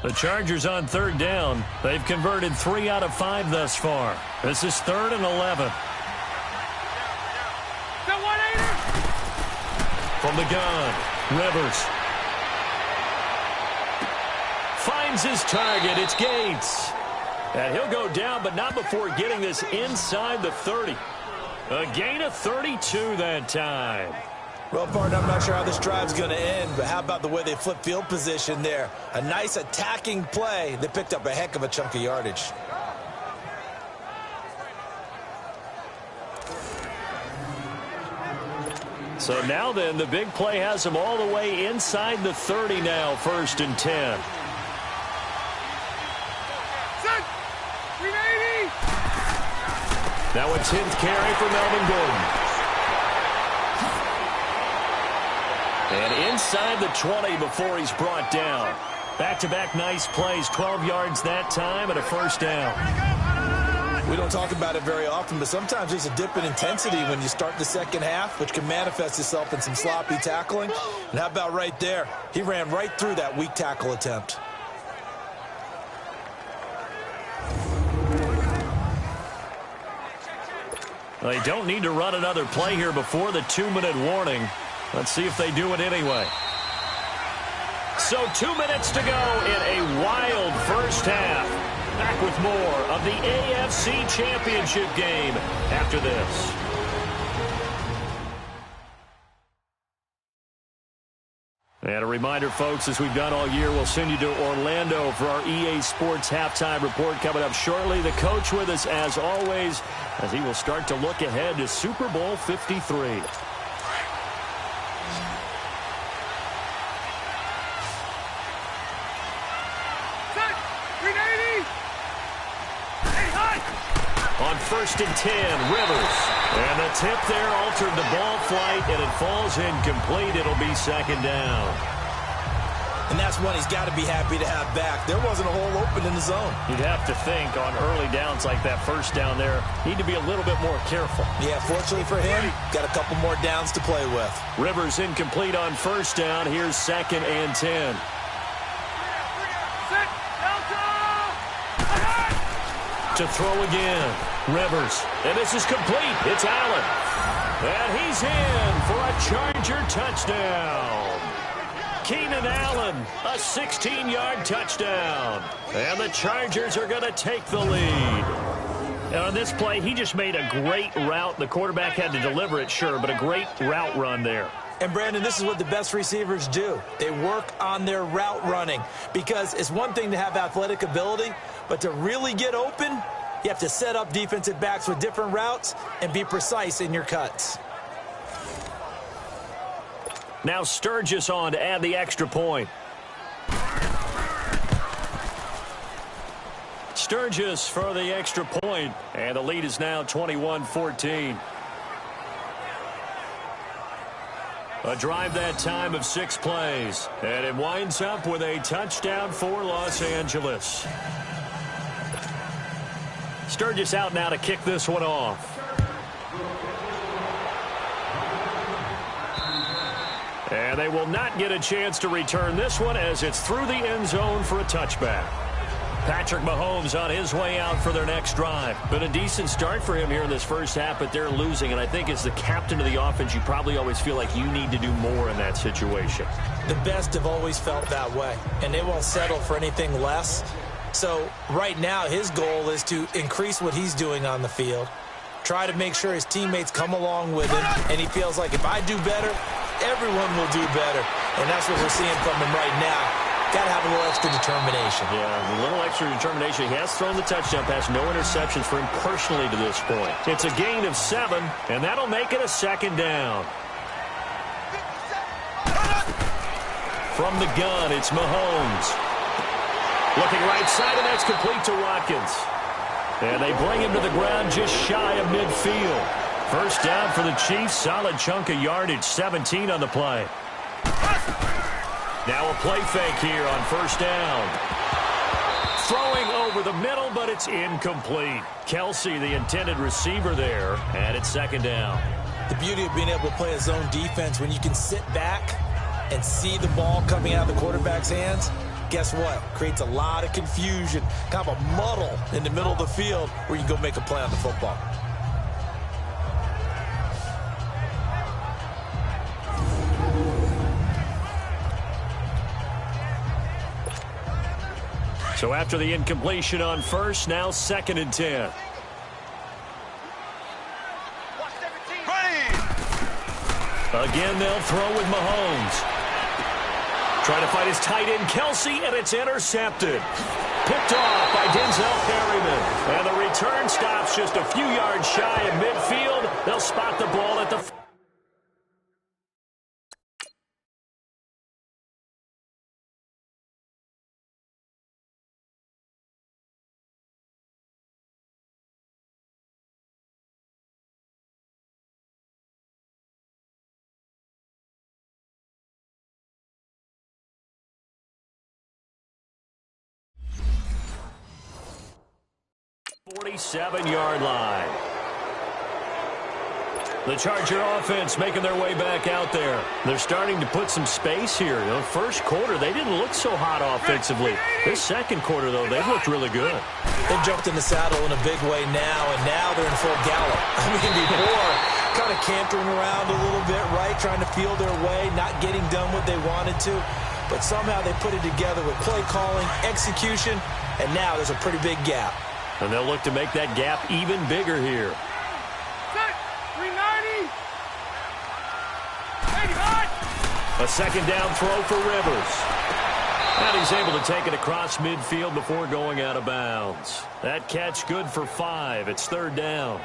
The Chargers on third down. They've converted 3 out of 5 thus far. This is 3rd and 11. From the gun, Rivers. Finds his target. It's Gates. And he'll go down, but not before getting this inside the 30. A gain of 32 that time. Well, partner, I'm not sure how this drive's going to end, but how about the way they flip field position there? A nice attacking play. They picked up a heck of a chunk of yardage. So now then, the big play has them all the way inside the 30 now, 1st and 10. Now a 10th carry for Melvin Gordon. And inside the 20 before he's brought down. Back-to-back nice plays, 12 yards that time and a 1st down. We don't talk about it very often, but sometimes there's a dip in intensity when you start the second half, which can manifest itself in some sloppy tackling. And how about right there? He ran right through that weak tackle attempt. They don't need to run another play here before the 2-minute warning. Let's see if they do it anyway. So 2 minutes to go in a wild first half. Back with more of the AFC Championship game after this. And a reminder, folks, as we've done all year, we'll send you to Orlando for our EA Sports halftime report coming up shortly. The coach with us, as always, as he will start to look ahead to Super Bowl 53. On 1st and 10, Rivers. And the tip there altered the ball flight, and it falls incomplete. It'll be 2nd down. And that's one he's got to be happy to have back. There wasn't a hole open in the zone. You'd have to think on early downs like that first down there, need to be a little bit more careful. Yeah, fortunately for him, got a couple more downs to play with. Rivers incomplete on 1st down. Here's 2nd and 10. To throw again. Rivers. And this is complete. It's Allen. And he's in for a Charger touchdown. Keenan Allen, a 16-yard touchdown. And the Chargers are going to take the lead. And on this play, he just made a great route. The quarterback had to deliver it, sure, but a great route run there. And, Brandon, this is what the best receivers do. They work on their route running, because it's one thing to have athletic ability, but to really get open, you have to set up defensive backs with different routes and be precise in your cuts. Now Sturgis on to add the extra point. Sturgis for the extra point, and the lead is now 21-14. A drive that time of 6 plays, and it winds up with a touchdown for Los Angeles. Sturgis out now to kick this one off. And they will not get a chance to return this one as it's through the end zone for a touchback. Patrick Mahomes on his way out for their next drive. Been a decent start for him here in this first half, but they're losing. And I think as the captain of the offense, you probably always feel like you need to do more in that situation. The best have always felt that way, and they won't settle for anything less. So right now his goal is to increase what he's doing on the field, try to make sure his teammates come along with him, and he feels like if I do better, everyone will do better. And that's what we're seeing from him right now. Got to have a little extra determination. Yeah, a little extra determination. He has thrown the touchdown pass, no interceptions for him personally to this point. It's a gain of 7, and that'll make it a 2nd down. From the gun, it's Mahomes. Looking right side, and that's complete to Watkins. And they bring him to the ground just shy of midfield. First down for the Chiefs. Solid chunk of yardage, 17 on the play. Now a play fake here on 1st down. Throwing over the middle, but it's incomplete. Kelsey, the intended receiver there, and it's 2nd down. The beauty of being able to play a zone defense, when you can sit back and see the ball coming out of the quarterback's hands, guess what? Creates a lot of confusion, kind of a muddle in the middle of the field where you can go make a play on the football. So after the incompletion on 1st, now 2nd and 10. Again, they'll throw with Mahomes. Trying to fight his tight end, Kelsey, and it's intercepted. Picked off by Denzel Perryman. And the return stops just a few yards shy of midfield. They'll spot the ball at the... 47-yard line. The Charger offense making their way back out there. They're starting to put some space here. The first quarter, they didn't look so hot offensively. This second quarter, though, they've looked really good. They've jumped in the saddle in a big way now, and now they're in full gallop. I mean, before, kind of cantering around a little bit, right, trying to feel their way, not getting done what they wanted to. But somehow they put it together with play calling, execution, and now there's a pretty big gap. And they'll look to make that gap even bigger here. A second down throw for Rivers. And he's able to take it across midfield before going out of bounds. That catch good for 5. It's third down.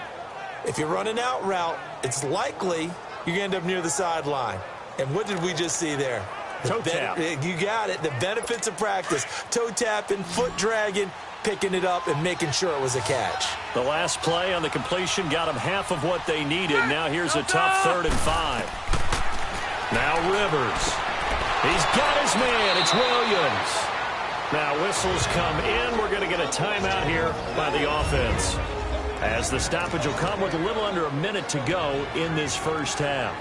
If you're running out route, it's likely you're going to end up near the sideline. And what did we just see there? Toe tap. You got it. The benefits of practice. Toe tapping, foot dragging, picking it up, and making sure it was a catch. The last play on the completion got them half of what they needed. Now here's a tough 3rd and 5. Now Rivers. He's got his man. It's Williams. Now whistles come in. We're going to get a timeout here by the offense, as the stoppage will come with a little under a minute to go in this first half.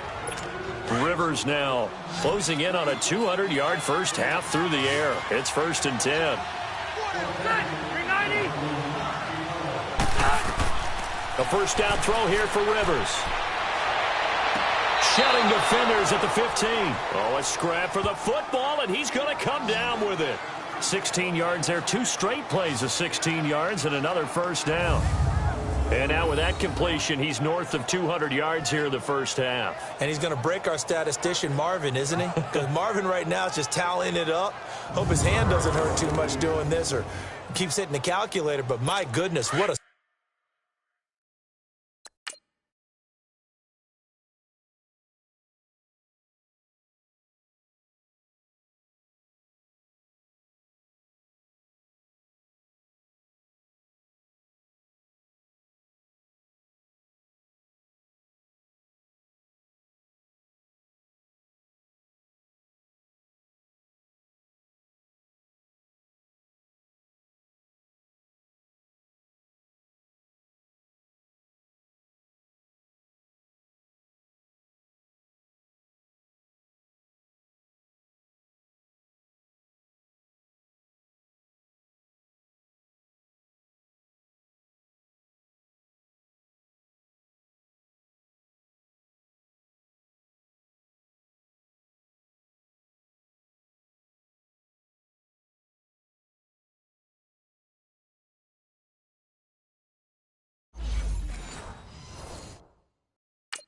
Rivers now closing in on a 200-yard first half through the air. It's 1st and 10. A first down throw here for Rivers. Shelling defenders at the 15. Oh, a scrap for the football, and he's going to come down with it. 16 yards there. 2 straight plays of 16 yards and another first down. And now with that completion, he's north of 200 yards here in the first half. And he's going to break our statistician, Marvin, isn't he? Because Marvin right now is just tallying it up. Hope his hand doesn't hurt too much doing this or keeps hitting the calculator. But my goodness, what a...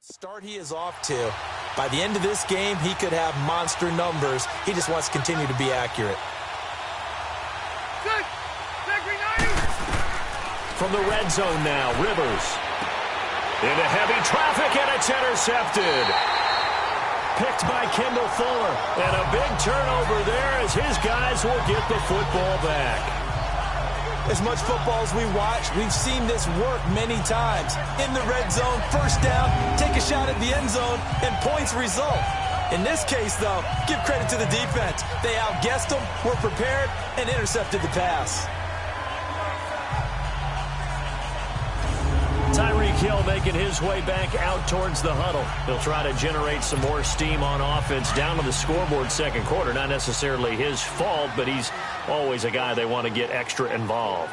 Start he is off to. By the end of this game, he could have monster numbers. He just wants to continue to be accurate. From the red zone now, Rivers. Into heavy traffic, and it's intercepted. Picked by Kendall Fuller. And a big turnover there as his guys will get the football back. As much football as we watch, we've seen this work many times. In the red zone, first down, take a shot at the end zone, and points result. In this case, though, give credit to the defense. They outguessed them, were prepared, and intercepted the pass. Tyreek Hill making his way back out towards the huddle. He'll try to generate some more steam on offense down to the scoreboard second quarter. Not necessarily his fault, but he's always a guy they want to get extra involved.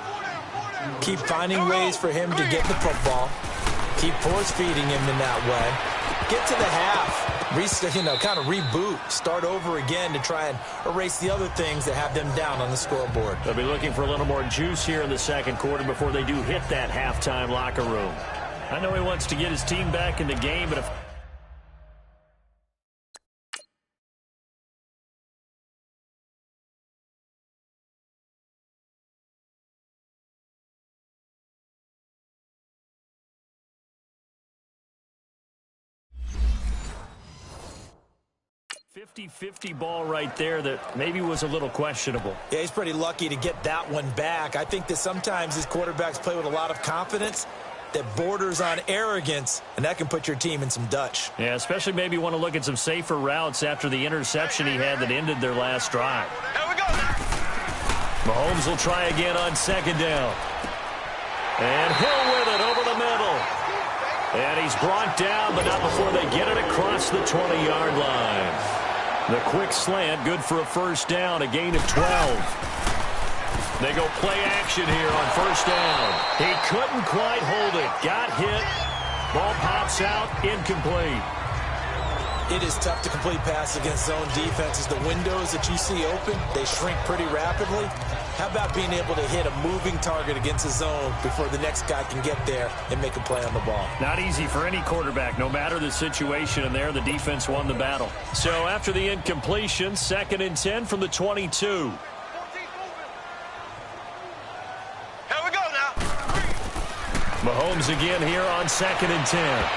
Keep finding ways for him to get the football. Keep force feeding him in that way. Get to the half. Kind of reboot. Start over again to try and erase the other things that have them down on the scoreboard. They'll be looking for a little more juice here in the second quarter before they do hit that halftime locker room. I know he wants to get his team back in the game, but if... ...50-50 ball right there that maybe was a little questionable. Yeah, he's pretty lucky to get that one back. I think that sometimes his quarterbacks play with a lot of confidence that borders on arrogance, and that can put your team in some Dutch. Yeah, especially maybe want to look at some safer routes after the interception he had that ended their last drive. Here we go. Mahomes will try again on second down. And Hill with it over the middle. And he's brought down, but not before they get it across the 20-yard line. The quick slant, good for a first down, a gain of 12. They go play action here on first down. He couldn't quite hold it. Got hit. Ball pops out, incomplete. It is tough to complete passes against zone defenses. The windows that you see open, they shrink pretty rapidly. How about being able to hit a moving target against a zone before the next guy can get there and make a play on the ball? Not easy for any quarterback, no matter the situation, and there the defense won the battle. So after the incompletion, 2nd and 10 from the 22. Here we go now. Mahomes again here on 2nd and 10.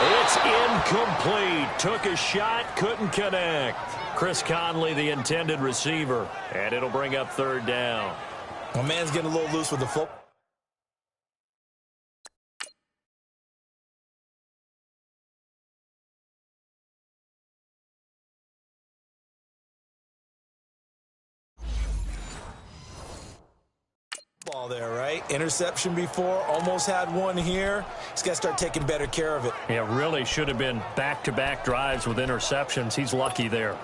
It's incomplete. Took a shot, couldn't connect. Chris Conley, the intended receiver, and it'll bring up 3rd down. My man's getting a little loose with the football. Ball there, right? Interception before, almost had one here. He's got to start taking better care of it. Yeah, really should have been back-to-back drives with interceptions. He's lucky there.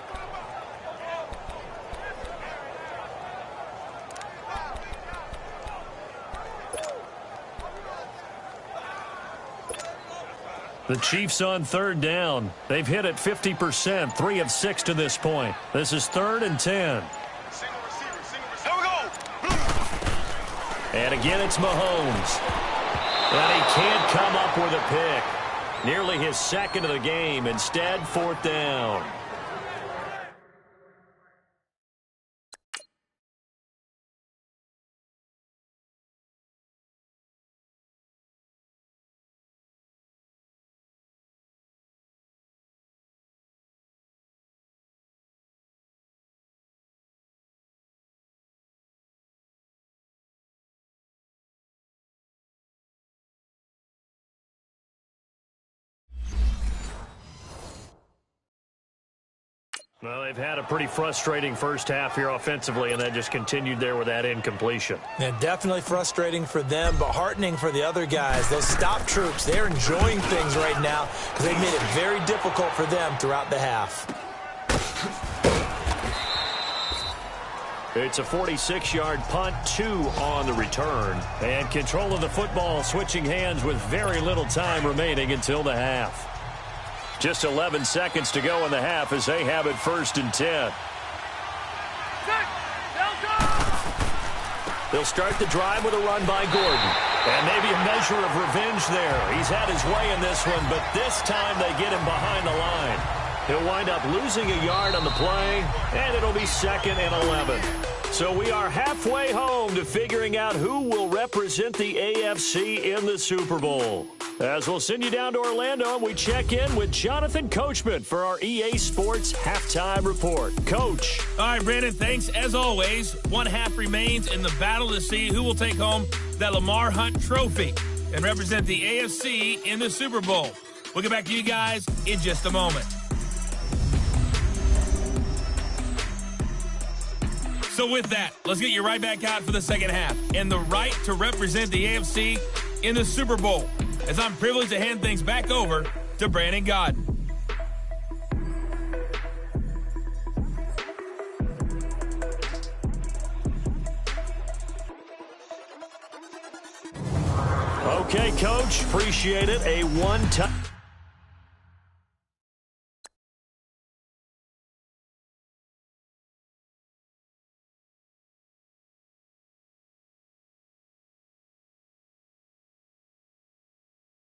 The Chiefs on 3rd down. They've hit it 50%, 3 of 6 to this point. This is 3rd and 10. Here we go. And again, it's Mahomes. And he can't come up with a pick. Nearly his 2nd of the game. Instead, 4th down. Well, they've had a pretty frustrating first half here offensively, and that just continued there with that incompletion. And definitely frustrating for them, but heartening for the other guys. Those stop troops, they're enjoying things right now because they've made it very difficult for them throughout the half. It's a 46-yard punt, 2 on the return. And control of the football switching hands with very little time remaining until the half. Just 11 seconds to go in the half as they have it 1st and 10. They'll start the drive with a run by Gordon. And maybe a measure of revenge there. He's had his way in this one, but this time they get him behind the line. He'll wind up losing a yard on the play, and it'll be 2nd and 11. So we are halfway home to figuring out who will represent the AFC in the Super Bowl. As we'll send you down to Orlando, we check in with Jonathan Coachman for our EA Sports Halftime Report. Coach. All right, Brandon, thanks. As always, one half remains in the battle to see who will take home that Lamar Hunt trophy and represent the AFC in the Super Bowl. We'll get back to you guys in just a moment. So with that, let's get you right back out for the second half and the right to represent the AFC in the Super Bowl, as I'm privileged to hand things back over to Brandon Godden. Okay, Coach, appreciate it. A one-time